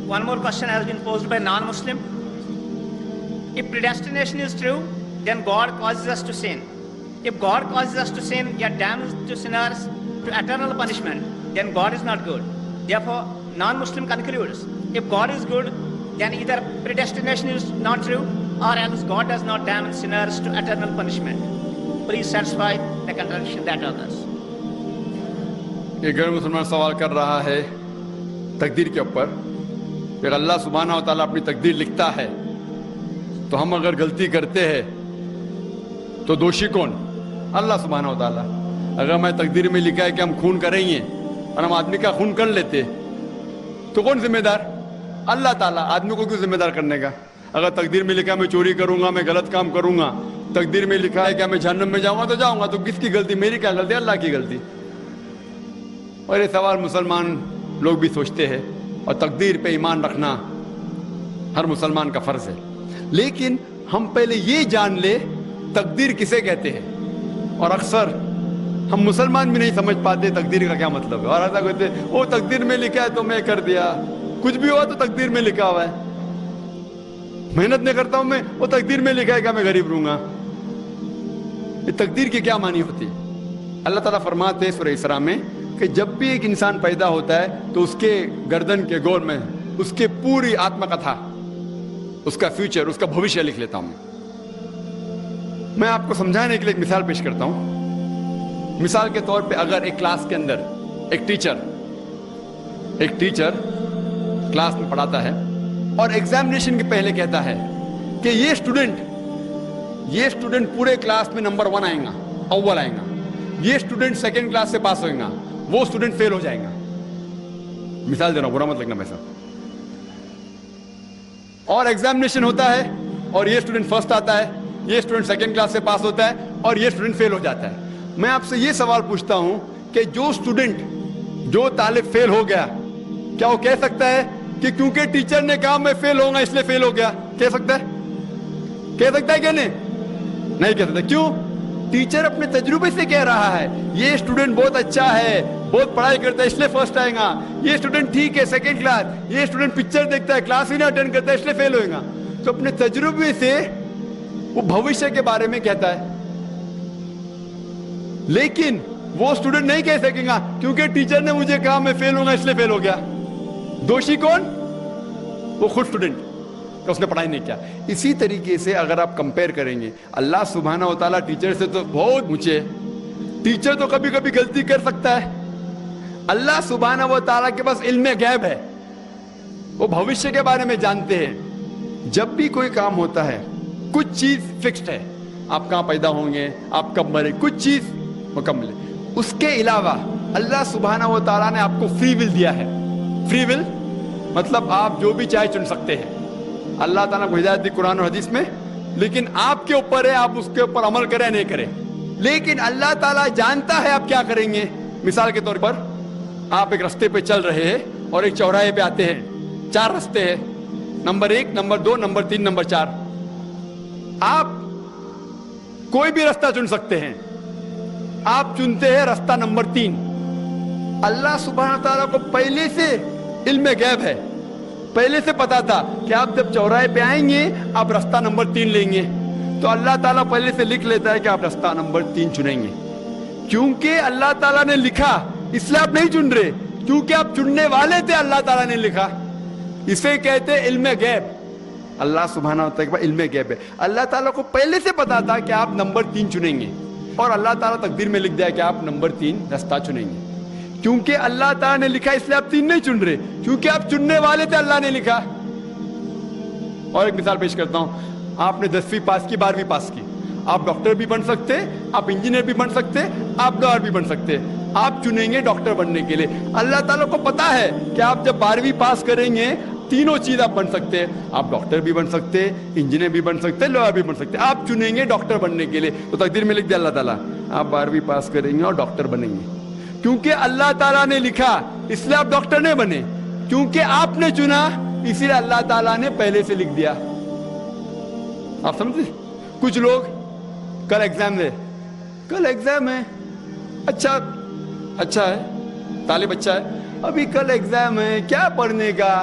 one more question has been posed by non-Muslim. If predestination is true, then God causes us to sin. If God causes us to sin, yet damns to sinners to eternal punishment, then God is not good. Therefore, non-Muslim concludes, if God is good, then either predestination is not true, or else God does not damn sinners to eternal punishment. Please satisfy the contradiction that others. یہ غیر مسلمان سوال کر رہا ہے تقدیر کے اوپر کہ اللہ سبحانہ و تعالیٰ اپنی تقدیر لکھتا ہے تو ہم اگر غلطی کرتے ہیں تو دوشی کون؟ اللہ سبحانہ و تعالیٰ. اگر میں تقدیر میں لکھا ہے کہ ہم خون کریں گے اور ہم آدمی کا خون کر لیتے تو کون ذمہ دار؟ اللہ تعالیٰ. آدمی کو کیوں ذمہ دار کرنے کا؟ اگر تقدیر میں لکھا ہے میں چوری کروں گا، میں غلط کام کروں گا، تقدیر میں لکھا ہے کہ میں جہنم میں جاؤں گا تو جاؤں گا، تو کس کی غلطی؟ میری کیا غلطی؟ اللہ کی غلطی. اور یہ سوال مسلمان لوگ بھی سوچتے ہیں، اور تقدیر پہ ایمان رکھنا ہر مسلمان کا فرض ہے. لیکن ہم پہلے یہ جان لے تقدیر کسے کہتے ہیں. اور اکثر ہم مسلمان بھی نہیں سمجھ پاتے تقدیر کا کیا مطلب ہے، اور ایسا کہتے ہیں وہ تقدیر میں لکھا ہے تو میں کر دیا، کچھ بھی ہوا تو تقدیر میں لکھا ہوا ہے. محنت نہیں کرتا ہوں میں، وہ تقدیر میں لکھا ہے کہ میں غریب رہوں گا. یہ تقدیر کی کیا معنی ہوتی؟ اللہ تعالیٰ فرماتے ہیں سورہ اسراء میں کہ جب بھی ایک انسان پیدا ہوتا ہے تو اس کے گردن کے گور میں اس کے پوری آتم کتھا، اس کا فیوچر، اس کا بھوشیہ لکھ لیتا ہوں. میں آپ کو سمجھانے کے لیے ایک مثال پیش کرتا ہوں. مثال کے طور پہ اگر ایک کلاس کے اندر ایک ٹیچر کلاس میں پڑھاتا ہے اور ایگزامینیشن کے پہلے کہتا ہے کہ یہ اسٹوڈنٹ پورے کلاس میں نمبر 1 آئیں گا، اول آئیں گا، یہ اسٹوڈنٹ سیکنڈ کلاس سے پاس ہوئیں گا، وہ اسٹوڈنٹ فیل ہو جائیں گا. مثال دے رہا ہوں، برا مت لگنا میرے ساتھ. اور ایگزامینیشن ہوتا ہے اور یہ اسٹوڈنٹ فرسٹ آتا ہے، یہ اسٹوڈنٹ سیکنڈ کلاس سے پاس ہوتا ہے اور یہ اسٹوڈنٹ فیل ہو جاتا ہے. میں آپ سے یہ سوال پوچھتا ہوں کہ جو طالب فیل ہو گیا، کیا وہ کہہ سکتا ہے کہ کیونکہ ٹیچر نے کہا میں فیل ہوں گا اس لیے فیل ہو گیا؟ کہہ سکتا ہے کہ نہیں کہہ سکتا. کیوں؟ ٹیچر اپنے تجربے سے کہہ رہا ہے یہ اسٹوڈنٹ بہت اچھا ہے، بہت پڑھائی کرتا ہے اس لیے فرسٹ آئے گا، یہ اسٹوڈنٹ ٹھیک ہے سیکنڈ کلاس، یہ اسٹوڈنٹ پکچر دیکھتا ہے کلاس ہی نہ اٹینڈ کرتا ہے اس لیے فیل ہوئے گا. تو اپنے تجربے سے وہ بھوشیہ کے بارے میں کہتا ہے. لیکن وہ اسٹوڈنٹ نہیں کہہ سکے گا کیونکہ ٹیچر نے مجھے کہا میں فیل ہوں گا اس لیے فیل ہو گیا. دوشی کون؟ وہ خود اسٹوڈنٹ، اس نے پڑھائی نہیں کیا. اسی طریقے سے اگر آپ کمپیئر کریں گے، اللہ سبحانہ و تعالیٰ ٹیچر سے تو بہت اونچے. ٹیچر تو کبھی کبھی غلطی کر سکتا ہے. اللہ سبحانہ و تعالیٰ کے پاس علم غیب ہے، وہ بھوشیہ کے بارے میں جانتے ہیں. جب بھی کوئی کام ہوتا ہے کچھ چیز فکسڈ ہے، آپ کہاں پیدا ہوں گے، آپ کب مرے، کچھ چیز مکمل ہے. اس کے علاوہ اللہ سبحانہ و تعالیٰ نے آپ کو فری ول دیا ہے. فری ول مطلب آپ جو بھی چاہے چن سکتے ہیں. اللہ تعالیٰ کو ہدایت دی قرآن اور حدیث میں، لیکن آپ کے اوپر ہے آپ اس کے اوپر عمل کریں نہیں کریں. لیکن اللہ تعالیٰ جانتا ہے آپ کیا کریں گے. مثال کے طور پر آپ ایک رستے پہ چل رہے ہیں اور ایک چوراہے پہ آتے ہیں، 4 رستے ہیں، نمبر 1، نمبر 2، نمبر 3، نمبر 4. آپ کوئی بھی رستہ چن سکتے ہیں. آپ چنتے ہیں رستہ نمبر 3. اللہ سبحانہ تعالیٰ کو پہلے سے علم غیب ہے، پہلے سے پتا تھا کہ آپ جب چوراہے پہ آئیں گے آپ رستہ نمبر 3 لیں گے. تو اللہ تعالیٰ پہلے سے لکھ لیتا ہے کہ آپ رستہ نمبر 3 چنیں گے. کیونکہ اللہ تعالیٰ نے لکھا اس لیے آپ نہیں چن رہے، کیونکہ آپ چننے والے تھے، اللہ تعالیٰ نے لکھا. اسے کہتے علم غیب. اللہ سبحانہ و تعالیٰ علم غیب ہے. اللہ تعالیٰ کو پہلے سے پتا تھا کہ آپ نمبر 3 چنیں گے، اور اللہ تعالیٰ تقدیر میں لکھ دیا کہ آپ نمبر 3 رستہ چنیں گے. کیونکہ اللہ تعالیٰ نے لکھا اس لیے آپ 3 نہیں چن رہے، کیونکہ آپ چننے والے تھے، اللہ نے لکھا. اور ایک مثال پیش کرتا ہوں. آپ نے 10ویں پاس کی، 12ویں پاس کی، آپ ڈاکٹر بھی بن سکتے، آپ انجینئر بھی بن سکتے، آپ لایر بھی بن سکتے. آپ چنیں گے ڈاکٹر بننے کے لیے. اللہ تعالیٰ کو پتا ہے کہ آپ جب 12ویں پاس کریں گے تینوں چیز آپ بن سکتے ہیں. آپ ڈاکٹر بھی بن سکتے، انجینئر بھی بن سکتے، لایر بھی بن سکتے. آپ چنیں گے ڈاکٹر بننے کے لیے. تو تقدیر میں لکھ دیا اللہ تعالیٰ آپ 12ویں پاس کریں گے اور ڈاکٹر بنیں گے. کیونکہ اللہ تعالیٰ نے لکھا اس لیے آپ ڈاکٹر نہیں بنے، کیونکہ آپ نے چنا اسی لیے اللہ تعالیٰ نے پہلے سے لکھ دیا. آپ سمجھتے؟ کچھ لوگ کل ایگزام ہے، اچھا ہے، طالب اچھا ہے، ابھی کل ایگزام ہے، کیا پڑھنے کا،